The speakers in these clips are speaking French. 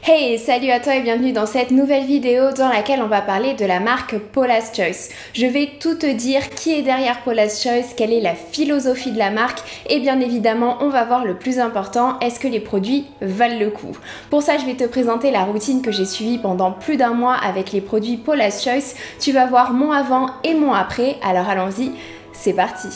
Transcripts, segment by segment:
Hey, salut à toi et bienvenue dans cette nouvelle vidéo dans laquelle on va parler de la marque Paula's Choice. Je vais tout te dire qui est derrière Paula's Choice, quelle est la philosophie de la marque et bien évidemment on va voir le plus important, est-ce que les produits valent le coup. Pour ça je vais te présenter la routine que j'ai suivie pendant plus d'un mois avec les produits Paula's Choice. Tu vas voir mon avant et mon après, alors allons-y, c'est parti.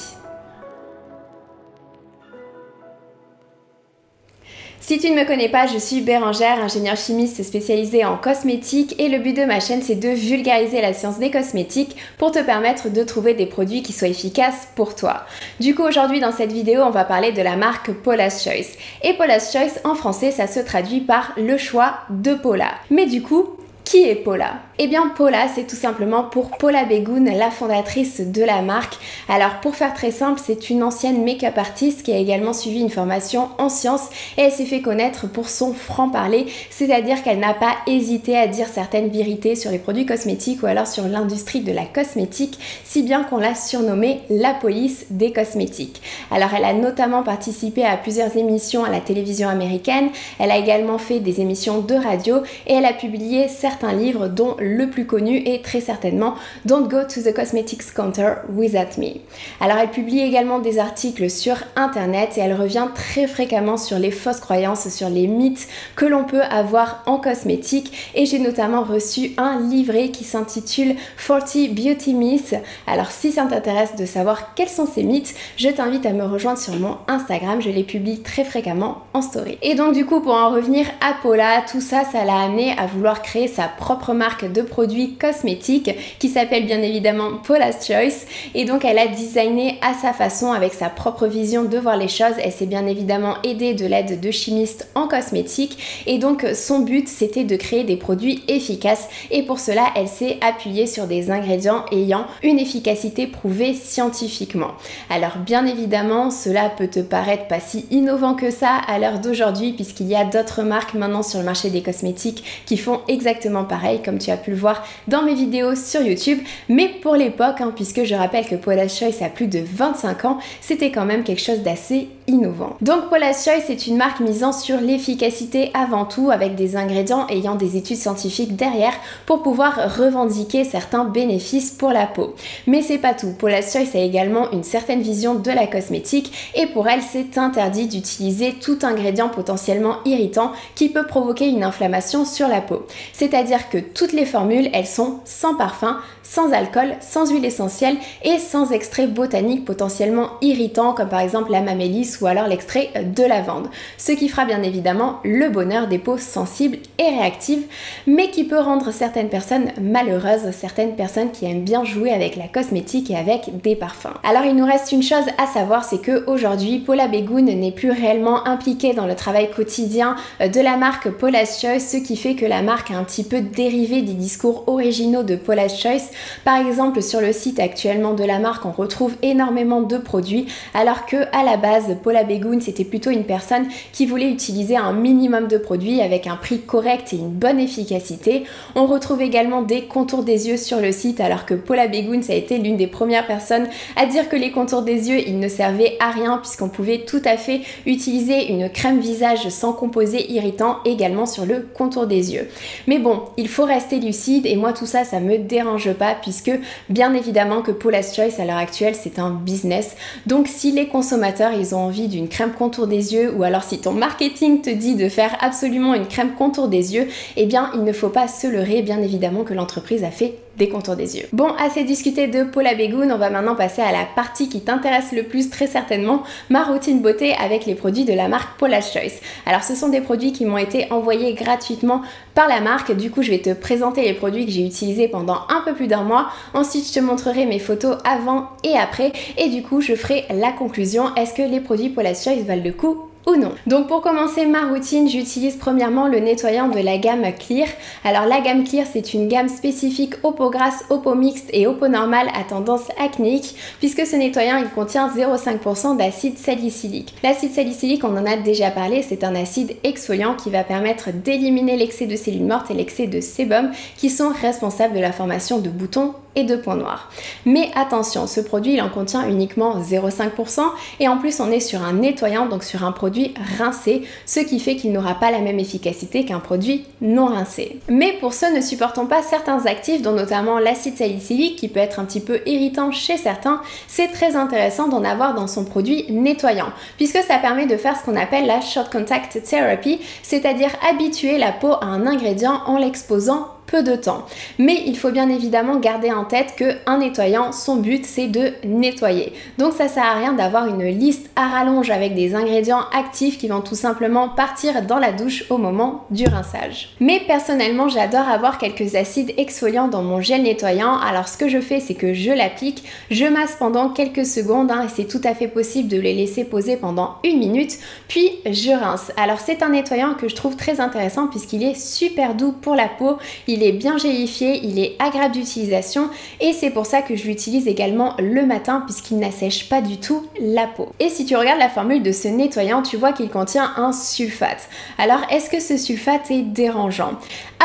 Si tu ne me connais pas, je suis Bérangère, ingénieure chimiste spécialisée en cosmétiques et le but de ma chaîne c'est de vulgariser la science des cosmétiques pour te permettre de trouver des produits qui soient efficaces pour toi. Du coup aujourd'hui dans cette vidéo on va parler de la marque Paula's Choice. Et Paula's Choice en français ça se traduit par le choix de Paula. Mais du coup, qui est Paula? Eh bien Paula c'est tout simplement pour Paula Begoun, la fondatrice de la marque. Alors pour faire très simple, c'est une ancienne make-up artiste qui a également suivi une formation en sciences et elle s'est fait connaître pour son franc-parler, c'est-à-dire qu'elle n'a pas hésité à dire certaines vérités sur les produits cosmétiques ou alors sur l'industrie de la cosmétique, si bien qu'on l'a surnommée la police des cosmétiques. Alors elle a notamment participé à plusieurs émissions à la télévision américaine, elle a également fait des émissions de radio et elle a publié certains livres dont le plus connu est très certainement Don't Go to the Cosmetics Counter Without Me. Alors elle publie également des articles sur internet et elle revient très fréquemment sur les fausses croyances, sur les mythes que l'on peut avoir en cosmétique et j'ai notamment reçu un livret qui s'intitule 40 Beauty Myths. Alors si ça t'intéresse de savoir quels sont ces mythes, je t'invite à me rejoindre sur mon Instagram, je les publie très fréquemment en story. Et donc du coup pour en revenir à Paula, tout ça, ça l'a amené à vouloir créer sa propre marque de produits cosmétiques qui s'appelle bien évidemment Paula's Choice et donc elle a designé à sa façon avec sa propre vision de voir les choses. Elle s'est bien évidemment aidée de l'aide de chimistes en cosmétique et donc son but c'était de créer des produits efficaces et pour cela elle s'est appuyée sur des ingrédients ayant une efficacité prouvée scientifiquement. Alors bien évidemment cela peut te paraître pas si innovant que ça à l'heure d'aujourd'hui puisqu'il y a d'autres marques maintenant sur le marché des cosmétiques qui font exactement pareil comme tu as pu le voir dans mes vidéos sur YouTube, mais pour l'époque, puisque je rappelle que Paula's Choice a plus de 25 ans, c'était quand même quelque chose d'assez innovant. Donc Paula's Choice est une marque misant sur l'efficacité avant tout avec des ingrédients ayant des études scientifiques derrière pour pouvoir revendiquer certains bénéfices pour la peau. Mais c'est pas tout, Paula's Choice a également une certaine vision de la cosmétique et pour elle c'est interdit d'utiliser tout ingrédient potentiellement irritant qui peut provoquer une inflammation sur la peau. C'est-à-dire que toutes les formules, elles sont sans parfum, sans alcool, sans huile essentielle et sans extrait botanique potentiellement irritant comme par exemple la mamélisse ou alors l'extrait de lavande. Ce qui fera bien évidemment le bonheur des peaux sensibles et réactives mais qui peut rendre certaines personnes malheureuses, certaines personnes qui aiment bien jouer avec la cosmétique et avec des parfums. Alors il nous reste une chose à savoir, c'est que aujourd'hui Paula Begoun n'est plus réellement impliquée dans le travail quotidien de la marque Paula's Choice, ce qui fait que la marque a un petit peu dérivé des discours originaux de Paula's Choice. Par exemple sur le site actuellement de la marque on retrouve énormément de produits alors que à la base Paula Begoun c'était plutôt une personne qui voulait utiliser un minimum de produits avec un prix correct et une bonne efficacité. On retrouve également des contours des yeux sur le site alors que Paula Begoun ça a été l'une des premières personnes à dire que les contours des yeux ils ne servaient à rien puisqu'on pouvait tout à fait utiliser une crème visage sans composé irritant également sur le contour des yeux. Mais bon, il faut rester lucide et moi tout ça, ça me dérange pas puisque bien évidemment que Paula's Choice à l'heure actuelle c'est un business. Donc si les consommateurs ils ont envie d'une crème contour des yeux ou alors si ton marketing te dit de faire absolument une crème contour des yeux, eh bien il ne faut pas se leurrer, bien évidemment que l'entreprise a fait des contours des yeux. Bon, assez discuté de Paula Begoun, on va maintenant passer à la partie qui t'intéresse le plus très certainement, ma routine beauté avec les produits de la marque Paula's Choice. Alors ce sont des produits qui m'ont été envoyés gratuitement par la marque, du coup je vais te présenter les produits que j'ai utilisés pendant un peu plus d'un mois, ensuite je te montrerai mes photos avant et après et du coup je ferai la conclusion, est-ce que les produits Paula's Choice valent le coup ou non. Donc pour commencer ma routine, j'utilise premièrement le nettoyant de la gamme Clear. Alors la gamme Clear c'est une gamme spécifique aux peaux grasses, aux peaux mixtes et aux peaux normales à tendance acnéique puisque ce nettoyant il contient 0,5% d'acide salicylique. L'acide salicylique on en a déjà parlé, c'est un acide exfoliant qui va permettre d'éliminer l'excès de cellules mortes et l'excès de sébum qui sont responsables de la formation de boutons et de points noirs. Mais attention, ce produit il en contient uniquement 0,5% et en plus on est sur un nettoyant, donc sur un produit rincé, ce qui fait qu'il n'aura pas la même efficacité qu'un produit non rincé. Mais pour ceux ne supportant pas certains actifs, dont notamment l'acide salicylique qui peut être un petit peu irritant chez certains, c'est très intéressant d'en avoir dans son produit nettoyant, puisque ça permet de faire ce qu'on appelle la short contact therapy, c'est-à-dire habituer la peau à un ingrédient en l'exposant peu de temps. Mais il faut bien évidemment garder en tête qu'un nettoyant, son but c'est de nettoyer. Donc ça sert à rien d'avoir une liste à rallonge avec des ingrédients actifs qui vont tout simplement partir dans la douche au moment du rinçage. Mais personnellement, j'adore avoir quelques acides exfoliants dans mon gel nettoyant. Alors ce que je fais, c'est que je l'applique, je masse pendant quelques secondes et c'est tout à fait possible de les laisser poser pendant 1 minute, puis je rince. Alors c'est un nettoyant que je trouve très intéressant puisqu'il est super doux pour la peau, il est bien gélifié, il est agréable d'utilisation et c'est pour ça que je l'utilise également le matin puisqu'il n'assèche pas du tout la peau. Et si tu regardes la formule de ce nettoyant, tu vois qu'il contient un sulfate. Alors est-ce que ce sulfate est dérangeant?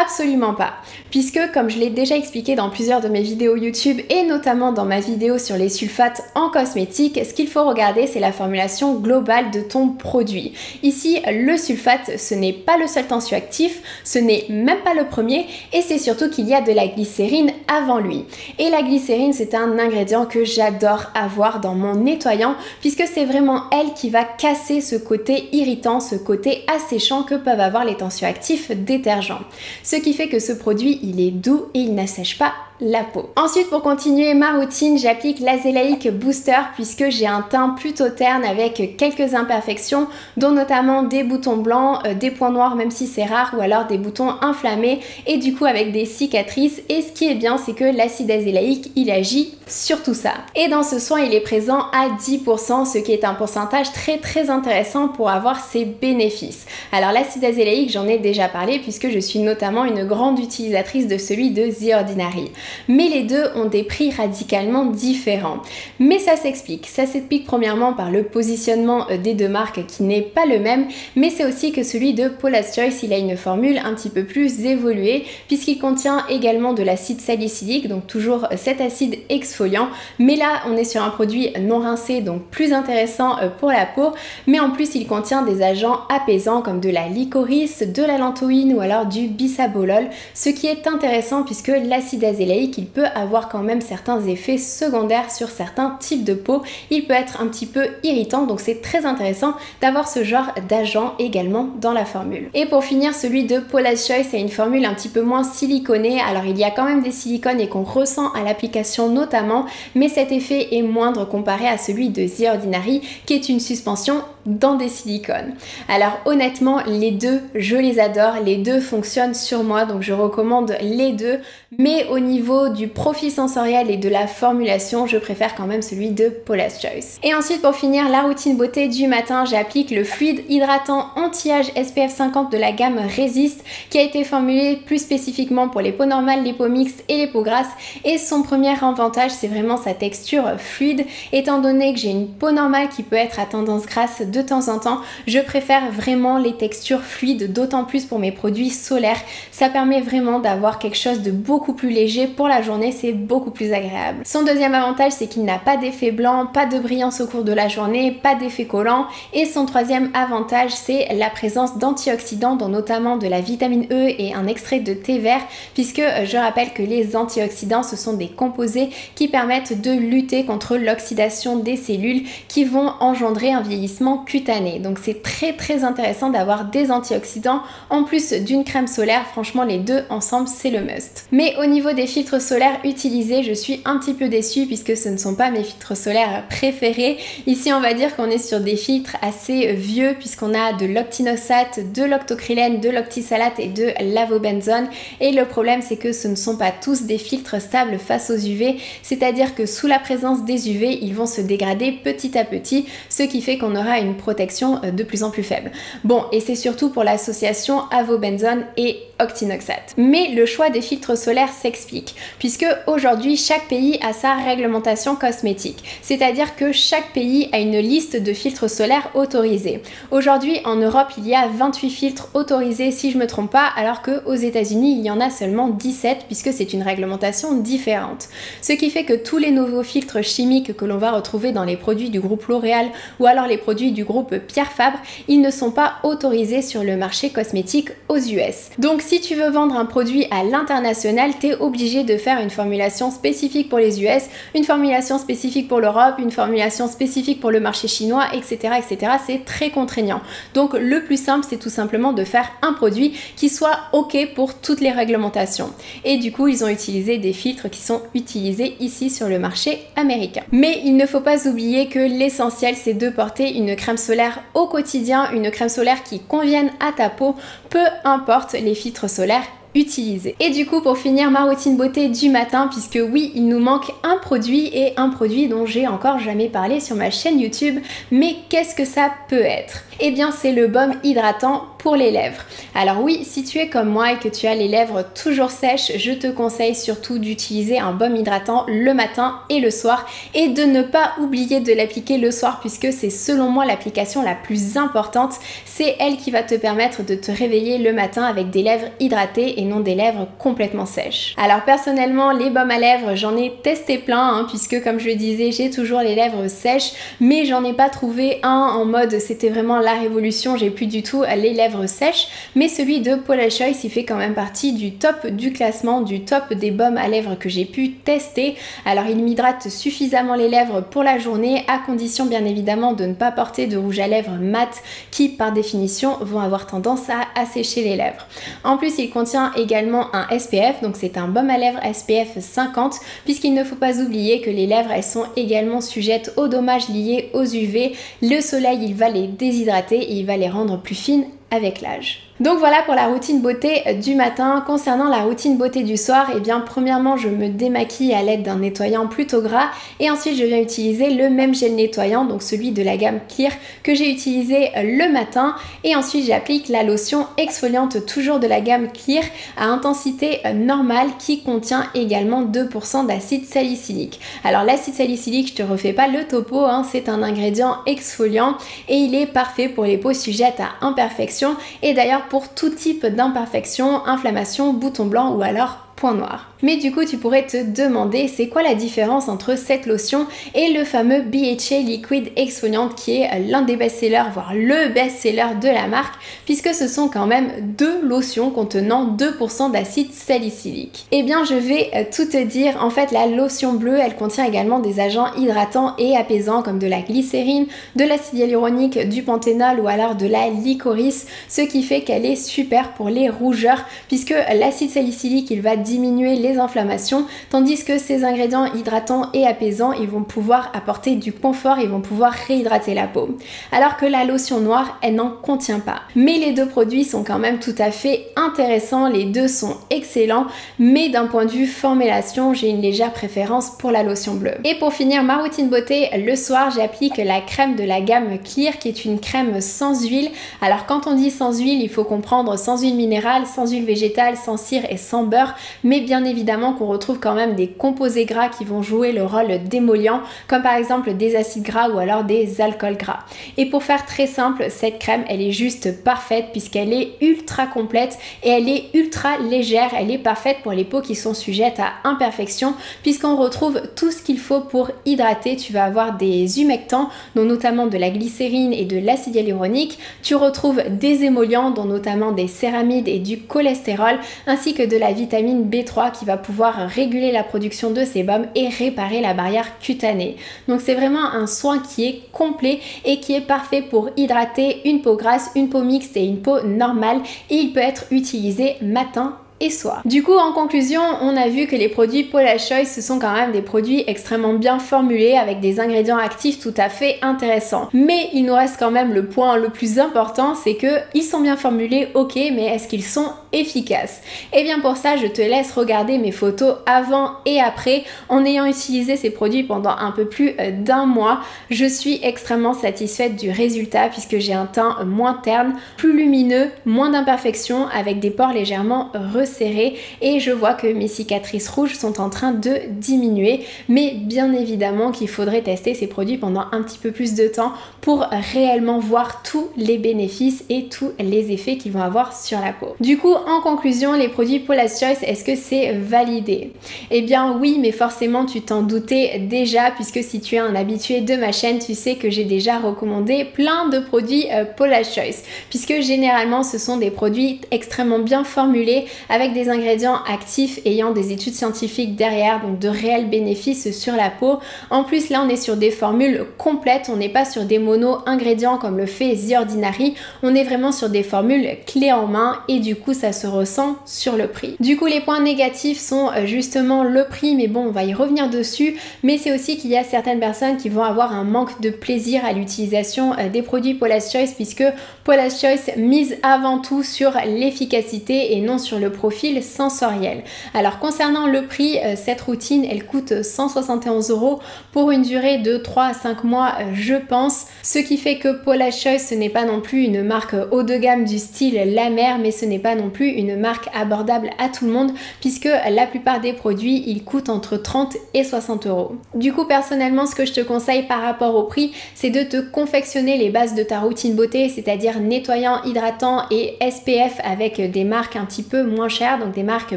Absolument pas, puisque comme je l'ai déjà expliqué dans plusieurs de mes vidéos YouTube et notamment dans ma vidéo sur les sulfates en cosmétique, ce qu'il faut regarder c'est la formulation globale de ton produit. Ici, le sulfate, ce n'est pas le seul tensioactif, ce n'est même pas le premier et c'est surtout qu'il y a de la glycérine avant lui. Et la glycérine, c'est un ingrédient que j'adore avoir dans mon nettoyant puisque c'est vraiment elle qui va casser ce côté irritant, ce côté asséchant que peuvent avoir les tensioactifs détergents. Ce qui fait que ce produit, il est doux et il n'assèche pas la peau. Ensuite, pour continuer ma routine, j'applique l'Azelaic Booster puisque j'ai un teint plutôt terne avec quelques imperfections, dont notamment des boutons blancs, des points noirs même si c'est rare, ou alors des boutons inflammés et du coup avec des cicatrices. Et ce qui est bien, c'est que l'acide azélaïque, il agit sur tout ça. Et dans ce soin, il est présent à 10%, ce qui est un pourcentage très intéressant pour avoir ses bénéfices. Alors l'acide azélaïque, j'en ai déjà parlé puisque je suis notamment une grande utilisatrice de celui de The Ordinary. Mais les deux ont des prix radicalement différents. Mais ça s'explique. Ça s'explique premièrement par le positionnement des deux marques qui n'est pas le même, mais c'est aussi que celui de Paula's Choice, il a une formule un petit peu plus évoluée puisqu'il contient également de l'acide salicylique, donc toujours cet acide exfoliant. Mais là, on est sur un produit non rincé, donc plus intéressant pour la peau. Mais en plus, il contient des agents apaisants comme de la licorice, de la lantoïne ou alors du bisabolol, ce qui est intéressant puisque l'acide azélaïque, il peut avoir quand même certains effets secondaires sur certains types de peau. Il peut être un petit peu irritant, donc c'est très intéressant d'avoir ce genre d'agent également dans la formule. Et pour finir, celui de Paula's Choice, c'est une formule un petit peu moins siliconée. Alors il y a quand même des silicones et qu'on ressent à l'application notamment, mais cet effet est moindre comparé à celui de The Ordinary qui est une suspension dans des silicones. Alors honnêtement, les deux, je les adore, les deux fonctionnent sur moi, donc je recommande les deux, mais au niveau du profil sensoriel et de la formulation, je préfère quand même celui de Paula's Choice. Et ensuite, pour finir la routine beauté du matin, j'applique le fluide hydratant anti-âge SPF 50 de la gamme Resist, qui a été formulé plus spécifiquement pour les peaux normales, les peaux mixtes et les peaux grasses, et son premier avantage, c'est vraiment sa texture fluide. Étant donné que j'ai une peau normale qui peut être à tendance grasse de temps en temps, je préfère vraiment les textures fluides, d'autant plus pour mes produits solaires. Ça permet vraiment d'avoir quelque chose de beaucoup plus léger pour la journée, c'est beaucoup plus agréable. Son deuxième avantage, c'est qu'il n'a pas d'effet blanc, pas de brillance au cours de la journée, pas d'effet collant. Et son troisième avantage, c'est la présence d'antioxydants, dont notamment de la vitamine E et un extrait de thé vert, puisque je rappelle que les antioxydants, ce sont des composés qui permettent de lutter contre l'oxydation des cellules qui vont engendrer un vieillissement cutané. Donc c'est très intéressant d'avoir des antioxydants en plus d'une crème solaire. Franchement, les deux ensemble, c'est le must. Mais au niveau des filtres solaires utilisés, je suis un petit peu déçue puisque ce ne sont pas mes filtres solaires préférés. Ici, on va dire qu'on est sur des filtres assez vieux puisqu'on a de l'octinoxate, de l'octocrylène, de l'octisalate et de l'avobenzone. Et le problème, c'est que ce ne sont pas tous des filtres stables face aux UV, c'est-à-dire que sous la présence des UV, ils vont se dégrader petit à petit, ce qui fait qu'on aura une une protection de plus en plus faible. Bon, et c'est surtout pour l'association avobenzone et octinoxate. Mais le choix des filtres solaires s'explique, puisque aujourd'hui chaque pays a sa réglementation cosmétique, c'est-à-dire que chaque pays a une liste de filtres solaires autorisés. Aujourd'hui en Europe il y a 28 filtres autorisés si je me trompe pas, alors qu'aux États-Unis il y en a seulement 17 puisque c'est une réglementation différente. Ce qui fait que tous les nouveaux filtres chimiques que l'on va retrouver dans les produits du groupe L'Oréal ou alors les produits du groupe Pierre Fabre, ils ne sont pas autorisés sur le marché cosmétique aux US. Donc si tu veux vendre un produit à l'international, tu es obligé de faire une formulation spécifique pour les US, une formulation spécifique pour l'Europe, une formulation spécifique pour le marché chinois, etc. etc. C'est très contraignant. Donc le plus simple, c'est tout simplement de faire un produit qui soit OK pour toutes les réglementations. Et du coup, ils ont utilisé des filtres qui sont utilisés ici sur le marché américain. Mais il ne faut pas oublier que l'essentiel, c'est de porter une crème solaire au quotidien, une crème solaire qui convienne à ta peau, peu importe les filtres solaires utilisés. Et du coup, pour finir ma routine beauté du matin, puisque oui, il nous manque un produit et un produit dont j'ai encore jamais parlé sur ma chaîne YouTube, mais qu'est-ce que ça peut être? Eh bien, c'est le baume hydratant pour les lèvres. Alors oui, si tu es comme moi et que tu as les lèvres toujours sèches, je te conseille surtout d'utiliser un baume hydratant le matin et le soir et de ne pas oublier de l'appliquer le soir puisque c'est selon moi l'application la plus importante. C'est elle qui va te permettre de te réveiller le matin avec des lèvres hydratées et non des lèvres complètement sèches. Alors personnellement, les baumes à lèvres, j'en ai testé plein puisque comme je le disais, j'ai toujours les lèvres sèches, mais j'en ai pas trouvé un en mode c'était vraiment la révolution, j'ai plus du tout les lèvres sèches, mais celui de Paula's Choice, il fait quand même partie du top du classement, du top des baumes à lèvres que j'ai pu tester. Alors il m'hydrate suffisamment les lèvres pour la journée, à condition bien évidemment de ne pas porter de rouge à lèvres mat qui par définition vont avoir tendance à assécher les lèvres. En plus il contient également un SPF, donc c'est un baume à lèvres SPF 50, puisqu'il ne faut pas oublier que les lèvres elles sont également sujettes aux dommages liés aux UV. Le soleil il va les déshydrater et il va les rendre plus fines avec l'âge. Donc voilà pour la routine beauté du matin. Concernant la routine beauté du soir, eh bien premièrement je me démaquille à l'aide d'un nettoyant plutôt gras et ensuite je viens utiliser le même gel nettoyant, donc celui de la gamme Clear que j'ai utilisé le matin, et ensuite j'applique la lotion exfoliante toujours de la gamme Clear à intensité normale qui contient également 2% d'acide salicylique. Alors l'acide salicylique, je te refais pas le topo, c'est un ingrédient exfoliant et il est parfait pour les peaux sujettes à imperfection et d'ailleurs pour tout type d'imperfection, inflammation, boutons blancs ou alors point noir. Mais du coup tu pourrais te demander c'est quoi la différence entre cette lotion et le fameux BHA Liquid Exfoliant qui est l'un des best-sellers, voire le best-seller de la marque, puisque ce sont quand même deux lotions contenant 2% d'acide salicylique. Eh bien je vais tout te dire, en fait la lotion bleue elle contient également des agents hydratants et apaisants comme de la glycérine, de l'acide hyaluronique, du panthénol ou alors de la licorice, ce qui fait qu'elle est super pour les rougeurs puisque l'acide salicylique il va diminuer les inflammations, tandis que ces ingrédients hydratants et apaisants, ils vont pouvoir apporter du confort, ils vont pouvoir réhydrater la peau. Alors que la lotion noire, elle n'en contient pas. Mais les deux produits sont quand même tout à fait intéressants, les deux sont excellents, mais d'un point de vue formulation, j'ai une légère préférence pour la lotion bleue. Et pour finir ma routine beauté, le soir, j'applique la crème de la gamme Clear, qui est une crème sans huile. Alors quand on dit sans huile, il faut comprendre sans huile minérale, sans huile végétale, sans cire et sans beurre, mais bien évidemment qu'on retrouve quand même des composés gras qui vont jouer le rôle d'émollient, comme par exemple des acides gras ou alors des alcools gras. Et pour faire très simple, cette crème elle est juste parfaite puisqu'elle est ultra complète et elle est ultra légère, elle est parfaite pour les peaux qui sont sujettes à imperfection puisqu'on retrouve tout ce qu'il faut pour hydrater. Tu vas avoir des humectants dont notamment de la glycérine et de l'acide hyaluronique, tu retrouves des émollients dont notamment des céramides et du cholestérol ainsi que de la vitamine B3 qui va pouvoir réguler la production de sébum et réparer la barrière cutanée. Donc c'est vraiment un soin qui est complet et qui est parfait pour hydrater une peau grasse, une peau mixte et une peau normale, et il peut être utilisé matin et soie. Du coup, en conclusion, on a vu que les produits Paula's Choice, ce sont quand même des produits extrêmement bien formulés avec des ingrédients actifs tout à fait intéressants. Mais il nous reste quand même le point le plus important, c'est que ils sont bien formulés, ok, mais est-ce qu'ils sont efficaces? Et bien pour ça, je te laisse regarder mes photos avant et après. En ayant utilisé ces produits pendant un peu plus d'un mois, je suis extrêmement satisfaite du résultat puisque j'ai un teint moins terne, plus lumineux, moins d'imperfections avec des pores légèrement resserrés et je vois que mes cicatrices rouges sont en train de diminuer. Mais bien évidemment qu'il faudrait tester ces produits pendant un petit peu plus de temps pour réellement voir tous les bénéfices et tous les effets qu'ils vont avoir sur la peau. Du coup, en conclusion, les produits Paula's Choice, est-ce que c'est validé? Eh bien oui, mais forcément tu t'en doutais déjà puisque si tu es un habitué de ma chaîne, tu sais que j'ai déjà recommandé plein de produits Paula's Choice puisque généralement ce sont des produits extrêmement bien formulés avec des ingrédients actifs ayant des études scientifiques derrière, donc de réels bénéfices sur la peau. En plus là on est sur des formules complètes, on n'est pas sur des mono-ingrédients comme le fait The Ordinary, on est vraiment sur des formules clés en main et du coup ça se ressent sur le prix. Du coup les points négatifs sont justement le prix, mais bon on va y revenir dessus, mais c'est aussi qu'il y a certaines personnes qui vont avoir un manque de plaisir à l'utilisation des produits Paula's Choice puisque Paula's Choice mise avant tout sur l'efficacité et non sur le profil sensoriel. Alors concernant le prix, cette routine elle coûte 171 € pour une durée de 3 à 5 mois je pense, ce qui fait que Paula's Choice ce n'est pas non plus une marque haut de gamme du style La Mer, mais ce n'est pas non plus une marque abordable à tout le monde puisque la plupart des produits ils coûtent entre 30 et 60 €. Du coup personnellement ce que je te conseille par rapport au prix, c'est de te confectionner les bases de ta routine beauté, c'est-à-dire nettoyant, hydratant et SPF avec des marques un petit peu moins chères, donc des marques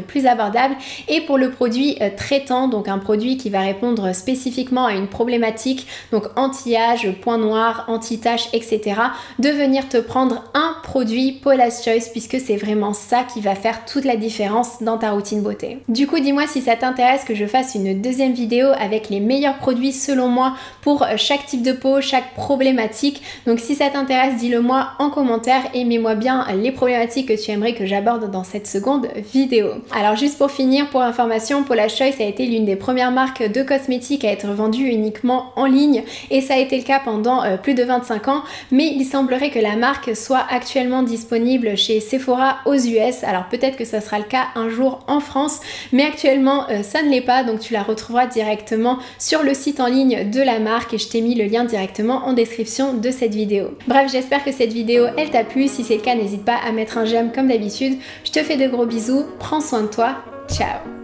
plus abordables, et pour le produit traitant, donc un produit qui va répondre spécifiquement à une problématique, donc anti-âge, points noirs, anti-taches, etc., de venir te prendre un produit Paula's Choice puisque c'est vraiment ça qui va faire toute la différence dans ta routine beauté. Du coup dis-moi si ça t'intéresse que je fasse une deuxième vidéo avec les meilleurs produits selon moi pour chaque type de peau, chaque problématique. Donc si ça t'intéresse, dis-le moi en commentaire et mets-moi bien les problématiques que tu aimerais que j'aborde dans cette seconde vidéo. Alors juste pour finir, pour information, Paula's Choice a été l'une des premières marques de cosmétiques à être vendue uniquement en ligne et ça a été le cas pendant plus de 25 ans, mais il semblerait que la marque soit actuellement disponible chez Sephora aux US. Alors peut-être que ça sera le cas un jour en France, mais actuellement ça ne l'est pas, donc tu la retrouveras directement sur le site en ligne de la marque et je t'ai mis le lien directement en description de cette vidéo. Bref, j'espère que cette vidéo elle t'a plu, si c'est le cas n'hésite pas à mettre un j'aime comme d'habitude. Je te fais de gros bisous, prends soin de toi, ciao.